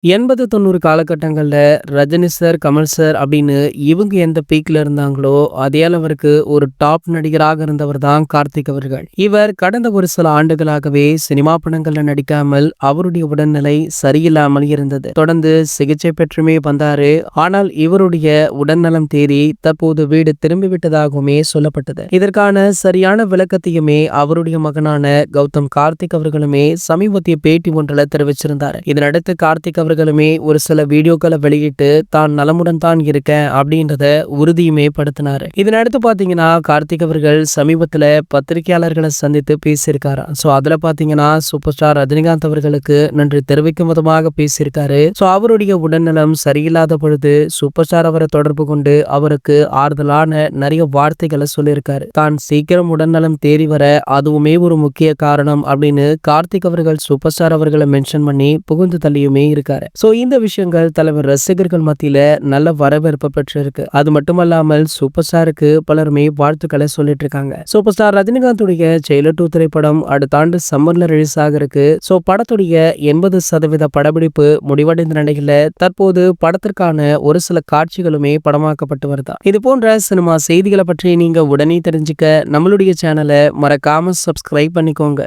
80, 90 காலகட்டங்கள்ல Rajini sir, Kamal sir அப்படின்னு இவங்க எந்த பீக்ல இருந்தாங்களோ, அதே அளவிற்கு ஒரு டாப் நடிகராக இருந்தவர் தான் கார்த்திக் அவர்கள். இவர் கடந்த ஒரு சில ஆண்டுகளாகவே சினிமா படங்கள்ல நடிக்காமல் அவருடைய உடல்நிலை சரியில்லாமல் இருந்தது. தொடர்ந்து சிகிச்சை பெற்றுமே வந்தாரு. ஆனால் இவருடைய உடல்நலம் தேறி தற்போது வீடு திரும்பிவிட்டதாகவுமே சொல்லப்பட்டது. இதற்கான சரியான விளக்கத்தையுமே அவருடைய மகனான கௌதம் கார்த்திக் அவர்களுமே சமீபத்திய பேட்டி ஒன்றில் தெரிவிச்சிருந்தாரு. இதனடுத்து கார்த்திக் அவர்களுமே ஒரு சில வீடியோக்களை வெளியிட்டு தான் நலமுடன் தான் இருக்கேன் அப்படின்றத உறுதியுமே படுத்தினாரு. இதனடுத்து பாத்தீங்கன்னா கார்த்திக் அவர்கள் சமீபத்துல பத்திரிகையாளர்களை சந்தித்து பேசியிருக்காரு. சோ அதுல பாத்தீங்கன்னா சூப்பர் ஸ்டார் ரஜினிகாந்த் அவர்களுக்கு நன்றி தெரிவிக்கும் விதமாக பேசியிருக்காரு. சோ அவருடைய உடல்நலம் சரியில்லாத பொழுது சூப்பர் ஸ்டார் அவரை தொடர்பு கொண்டு அவருக்கு ஆறுதலான நிறைய வார்த்தைகளை சொல்லியிருக்காரு. தான் சீக்கிரம் உடல்நலம் தேறி வர அதுவுமே ஒரு முக்கிய காரணம் அப்படின்னு கார்த்திக் அவர்கள் சூப்பர் ஸ்டார் அவர்களை மென்ஷன் பண்ணி புகுந்து தள்ளியுமே இருக்காரு. சோ இந்த விஷயங்கள் தலைவர் ரசிகர்கள் மத்தியில நல்ல வரவேற்பு பெற்றிருக்கு. அது மட்டுமல்லாமல் சூப்பர் ஸ்டாருக்கு பலருமே வாழ்த்துக்களை சொல்லிட்டு இருக்காங்க. சூப்பர் ஸ்டார் ரஜினிகாந்துடைய ஜெயிலர் 2 திரைப்படம் அடுத்த ஆண்டு சம்மர்ல ரிலீஸ் ஆகிருக்கு. சோ படத்துடைய 80% படப்பிடிப்பு முடிவடைந்த நிலையில தற்போது படத்திற்கான ஒரு சில காட்சிகளுமே படமாக்கப்பட்டு வருதா. இது போன்ற சினிமா செய்திகளை பற்றி நீங்க உடனே தெரிஞ்சுக்க நம்மளுடைய சேனலை மறக்காம சப்ஸ்கிரைப் பண்ணிக்கோங்க.